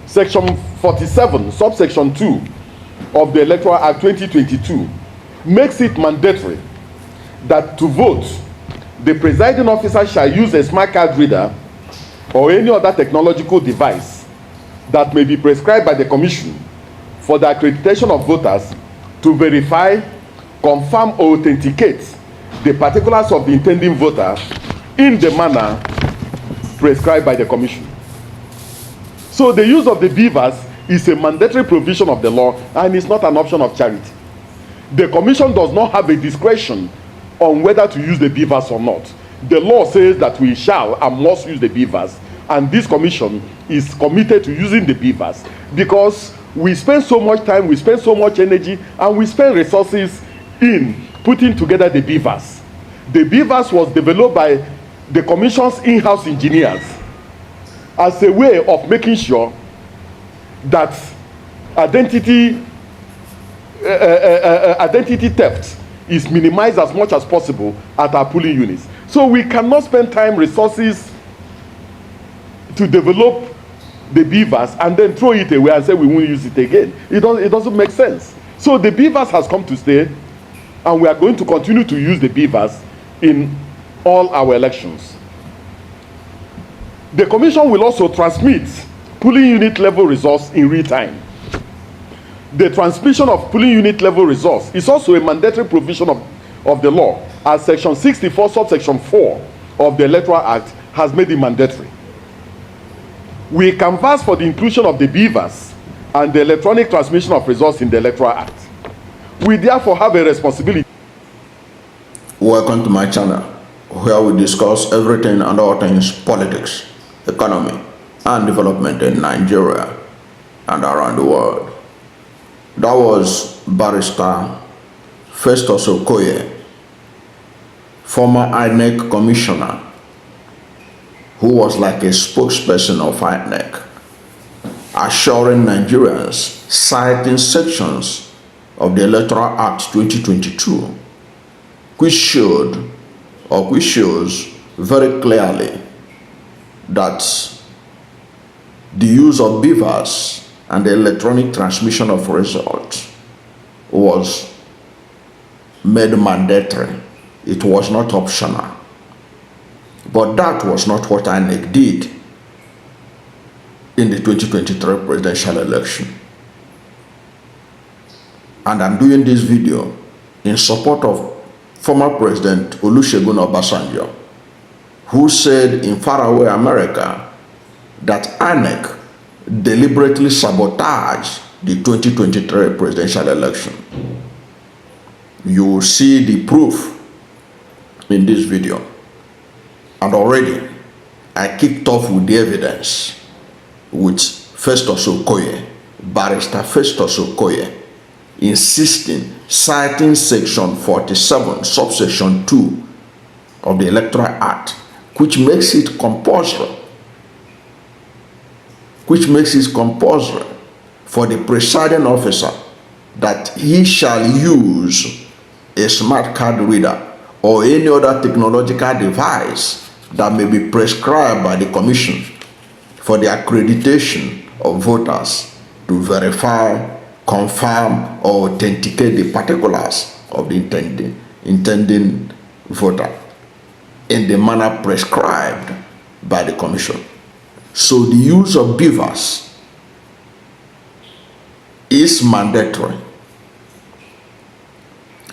Section 47, subsection 2 of the Electoral Act 2022 makes it mandatory that to vote, the presiding officer shall use a smart card reader or any other technological device that may be prescribed by the Commission for the accreditation of voters to verify, confirm, or authenticate the particulars of the intending voter in the manner prescribed by the Commission. So the use of the BVAS is a mandatory provision of the law and is not an option of charity. The Commission does not have a discretion on whether to use the BVAS or not. The law says that we shall and must use the BVAS, and this Commission is committed to using the BVAS because we spend so much time, we spend so much energy, and we spend resources in putting together the BVAS. The BVAS was developed by the Commission's in-house engineers as a way of making sure that identity theft is minimized as much as possible at our polling units. So we cannot spend time, resources to develop the BVAS and then throw it away and say we won't use it again. It doesn't make sense. So the BVAS has come to stay, and we are going to continue to use the BVAS in all our elections. The Commission will also transmit polling unit level results in real time. The transmission of polling unit level results is also a mandatory provision of the law, as Section 64, subsection 4 of the Electoral Act has made it mandatory. We canvass for the inclusion of the BVAS and the electronic transmission of results in the Electoral Act. We therefore have a responsibility. Welcome to my channel, where we discuss everything and all things politics, economy, and development in Nigeria and around the world. That was Barrister Festus Okoye, former INEC commissioner, who was like a spokesperson of INEC, assuring Nigerians, citing sections of the Electoral Act 2022, which shows very clearly that the use of BVAS and the electronic transmission of results was made mandatory. It was not optional. But that was not what INEC did in the 2023 presidential election. And I'm doing this video in support of former President Olusegun Obasanjo, who said in faraway America that INEC deliberately sabotaged the 2023 presidential election. You will see the proof in this video. And already, I kicked off with the evidence with Festus Okoye, Barrister Festus Okoye, insisting, citing Section 47, subsection 2 of the Electoral Act, which makes it compulsory for the presiding officer that he shall use a smart card reader or any other technological device that may be prescribed by the Commission for the accreditation of voters to verify, confirm, or authenticate the particulars of the intending voter in the manner prescribed by the Commission. So the use of BVAS is mandatory.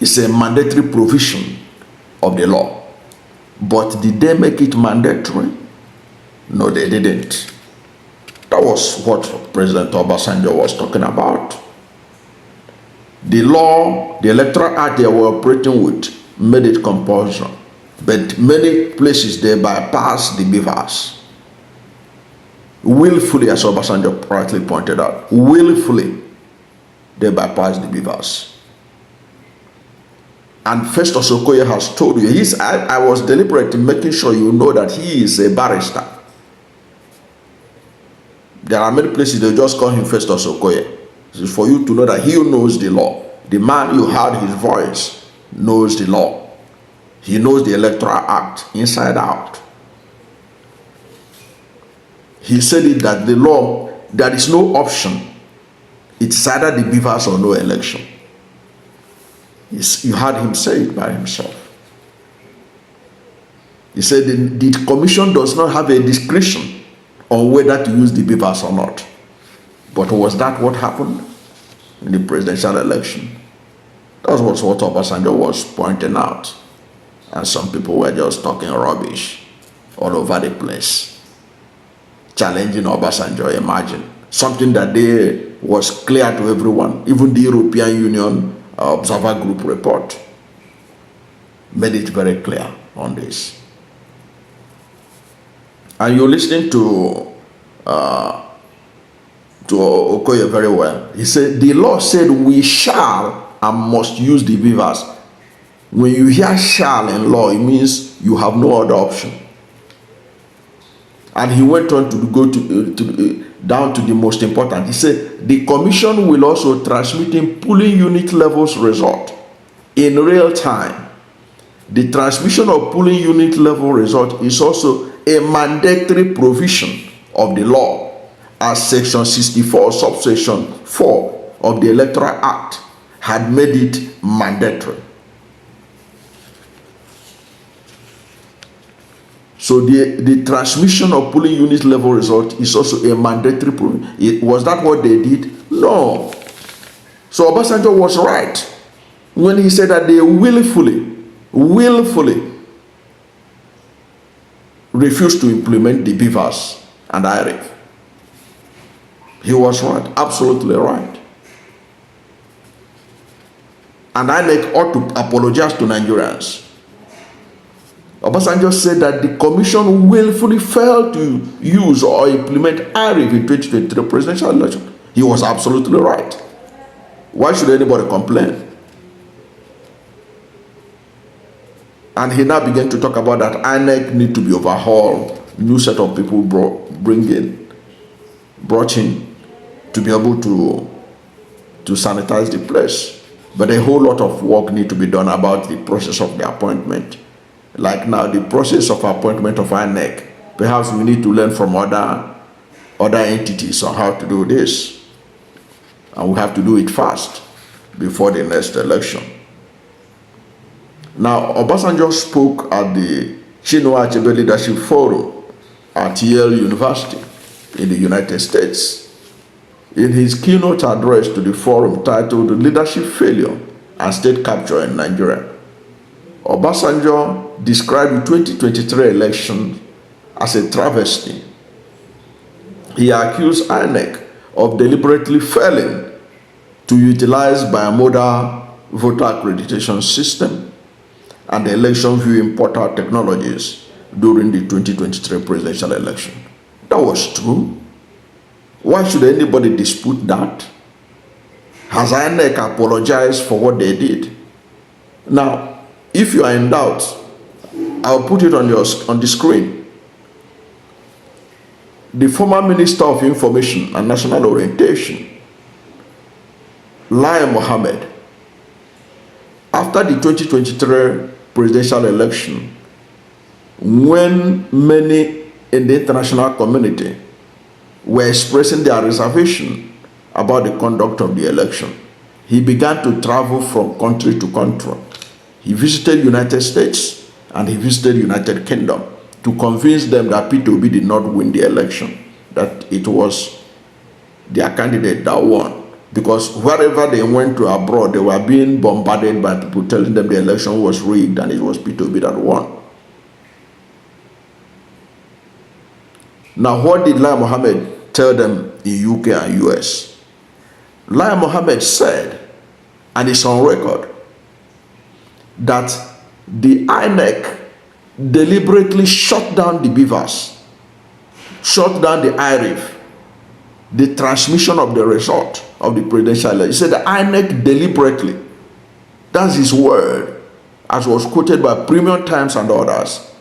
It's a mandatory provision of the law. But did they make it mandatory? No, they didn't. That was what President Obasanjo was talking about. The law, the Electoral Act they were operating with, made it compulsory. But many places they bypassed the BVAS. Willfully, as Obasanjo rightly pointed out, willfully they bypassed the BVAS. And Festus Okoye has told you, I was deliberate in making sure you know that he is a barrister. There are many places they just call him Festus Okoye. It's for you to know that he knows the law. The man you heard his voice knows the law. He knows the Electoral Act inside out. He said it that the law there is no option. It's either the BVAS or no election. You heard him say it by himself. He said the commission does not have a discretion on whether to use the BVAS or not. But was that what happened in the presidential election? That was what Obasanjo was pointing out. And some people were just talking rubbish all over the place, challenging Obasanjo. Imagine something that was clear to everyone. Even the European Union Observer Group report made it very clear on this. And you're listening to Okoye very well. He said the law said we shall and must use the BVAS. When you hear shall in law, it means you have no other option. And he went on to go down to the most important. He said the commission will also transmit in polling unit levels result in real time. The transmission of polling unit level result is also a mandatory provision of the law, as section 64 subsection 4 of the Electoral Act had made it mandatory. So the transmission of polling unit level result is also a mandatory provision. Was that what they did? No. So Obasanjo was right when he said that they willfully refused to implement the BVAS and IRev. He was right, absolutely right. And INEC ought to apologize to Nigerians. Obasanjo said that the commission willfully failed to use or implement IRev in 2023 presidential election. He was absolutely right. Why should anybody complain? And he now began to talk about that INEC need to be overhauled, new set of people brought in to be able to sanitize the place. But a whole lot of work need to be done about the process of the appointment. Like now, the process of appointment of INEC, perhaps we need to learn from other entities on how to do this. And we have to do it fast before the next election. Now, Obasanjo spoke at the Chinua Achebe Leadership Forum at Yale University in the United States. In his keynote address to the forum titled Leadership Failure and State Capture in Nigeria, Obasanjo described the 2023 election as a travesty. He accused INEC of deliberately failing to utilize bimodal voter accreditation system and the election viewing portal technologies during the 2023 presidential election. That was true. Why should anybody dispute that? Has INEC apologized for what they did? Now, if you are in doubt, I'll put it on the screen. The former Minister of Information and National Orientation, Lai Mohammed, after the 2023 presidential election, when many in the international community were expressing their reservation about the conduct of the election, he began to travel from country to country. He visited United States and he visited United Kingdom to convince them that P2B did not win the election, that it was their candidate that won. Because wherever they went to abroad, they were being bombarded by people telling them the election was rigged and it was P2B that won. Now, what did Lai Mohammed tell them in UK and US? Lai Mohammed said, and it's on record, that the INEC deliberately shut down the BVAS, shut down the IRev, the transmission of the result of the presidential election. He said the INEC deliberately, that's his word, as was quoted by Premium Times and others.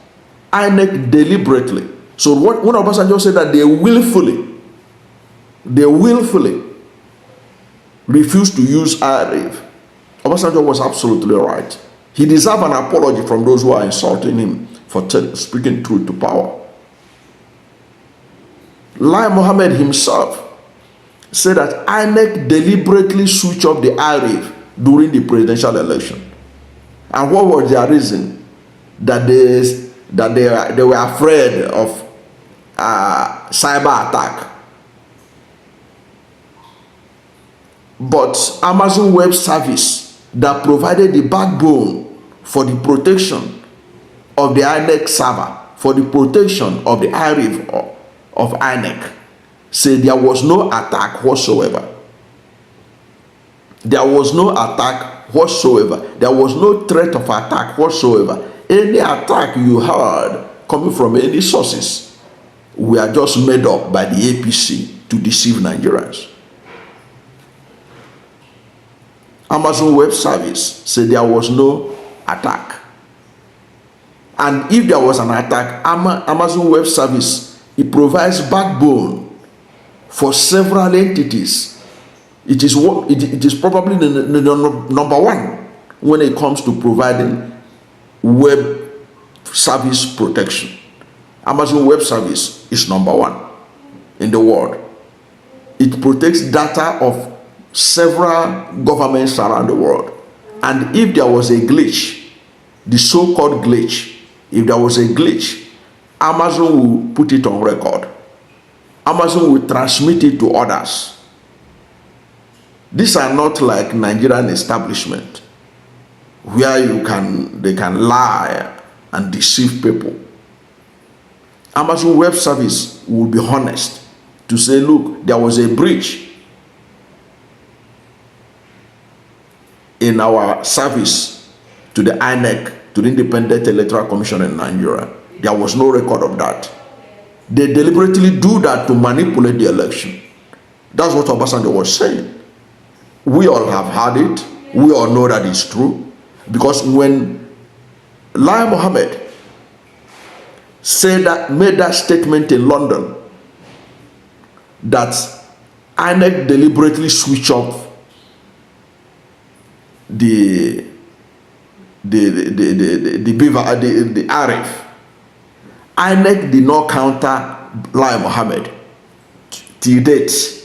INEC deliberately. So when Obasanjo said that they willfully refused to use IRev, Obasanjo was absolutely right. He deserves an apology from those who are insulting him for speaking truth to power. Lai Mohammed himself said that INEC deliberately switched off the IRev during the presidential election. And what was their reason? That they were afraid of cyber attack. But Amazon Web Service that provided the backbone for the protection of the INEC server, for the protection of the IRev of INEC, said there was no attack whatsoever. There was no attack whatsoever. There was no threat of attack whatsoever. Any attack you heard coming from any sources were just made up by the APC to deceive Nigerians. Amazon Web Service said there was no attack. And if there was an attack, Amazon Web Service, it provides backbone for several entities. It is probably the number one when it comes to providing web service protection. Amazon Web Service is number one in the world. It protects data of several governments around the world. And if there was a glitch, the so-called glitch, if there was a glitch, Amazon will put it on record. Amazon will transmit it to others. These are not like Nigerian establishment where they can lie and deceive people. Amazon Web Service will be honest to say, look, there was a breach in our service to the INEC, to the Independent Electoral Commission in Nigeria. There was no record of that. They deliberately do that to manipulate the election. That's what Obasanjo was saying. We all have heard it. We all know that it's true. Because when Lai Mohammed made that statement in London that INEC deliberately switched off the IRev, INEC did not counter Lai Mohammed till date.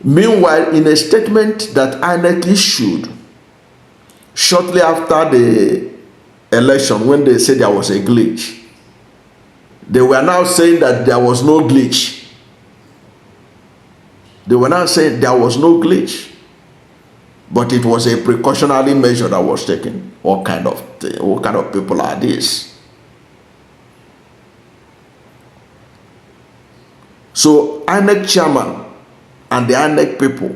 Meanwhile, in a statement that INEC issued shortly after the election, when they said there was a glitch, they were now saying that there was no glitch. They were now saying there was no glitch, but it was a precautionary measure that was taken. What kind of people are these? So INEC chairman and the INEC people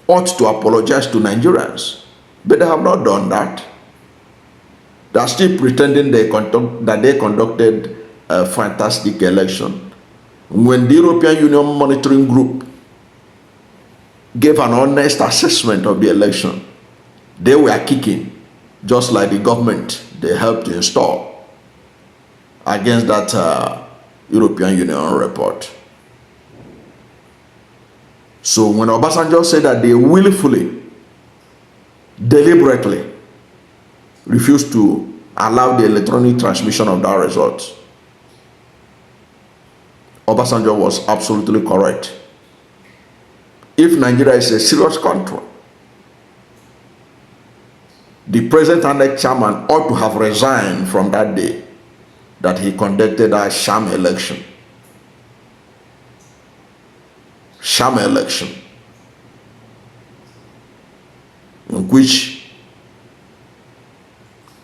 ought to apologize to Nigerians, but they have not done that. They are still pretending that they conducted a fantastic election. When the European Union Monitoring Group gave an honest assessment of the election, they were kicking, just like the government they helped to install, against that European Union report. So when Obasanjo said that they willfully, deliberately refused to allow the electronic transmission of that result, Obasanjo was absolutely correct. If Nigeria is a serious country, the present INEC chairman ought to have resigned from that day that he conducted a sham election. Sham election, in which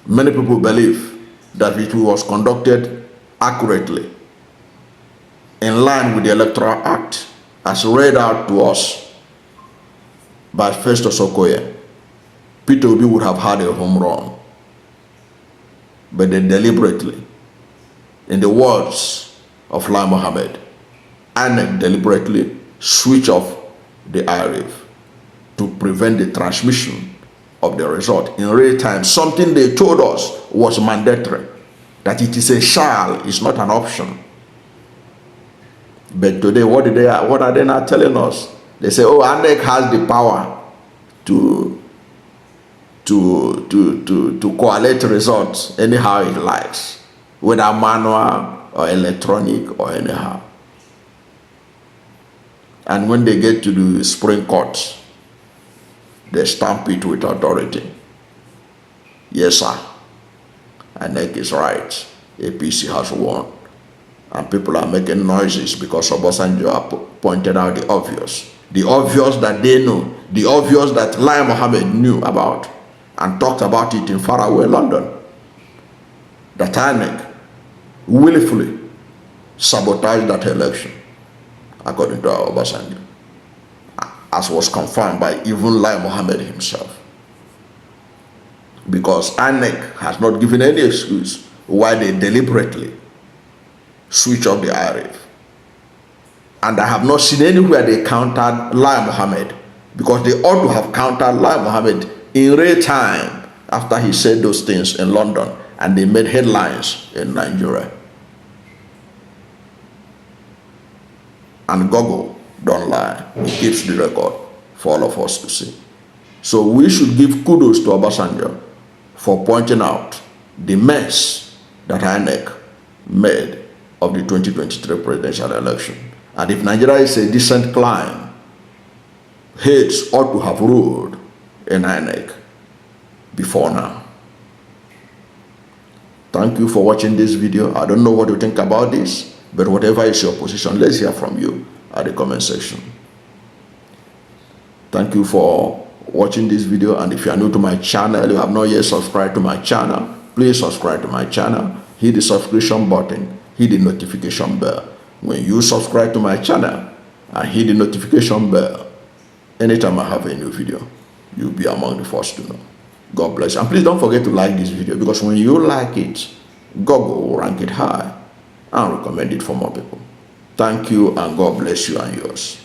many people believe that it was conducted accurately, in line with the Electoral Act, as read out to us by Festus Okoye. Peter Obi would have had a home run, but they deliberately, in the words of Lai Mohammed, INEC deliberately switch off the IRev to prevent the transmission of the result in real time. Something they told us was mandatory, that it is a shall, it's not an option. But today, what are they now telling us? They say, oh, INEC has the power to collect results anyhow it likes, whether manual or electronic or anyhow. And when they get to the Supreme Court, they stamp it with authority. Yes, sir. INEC is right. APC has won. And people are making noises because Obasanjo pointed out the obvious. The obvious that they know. The obvious that Lai Mohammed knew about and talked about it in faraway London. That INEC willfully sabotaged that election, according to Obasanjo, as was confirmed by even Lai Mohammed himself. Because INEC has not given any excuse why they deliberately switch off the IRev. And I have not seen anywhere they countered Lai Mohammed, because they ought to have countered Lai Mohammed in real time after he said those things in London and they made headlines in Nigeria. And Google don't lie. It keeps the record for all of us to see. So we should give kudos to Obasanjo for pointing out the mess that INEC made of the 2023 presidential election. And if Nigeria is a decent climb, heads ought to have ruled in INEC before now. Thank you for watching this video. I don't know what you think about this, but whatever is your position, let's hear from you at the comment section. Thank you for watching this video, and if you are new to my channel, you have not yet subscribed to my channel, please subscribe to my channel, hit the subscription button, hit the notification bell. When you subscribe to my channel and hit the notification bell, anytime I have a new video, you'll be among the first to know. God bless you. And please don't forget to like this video, because when you like it, Google will rank it high and recommend it for more people. Thank you, and God bless you and yours.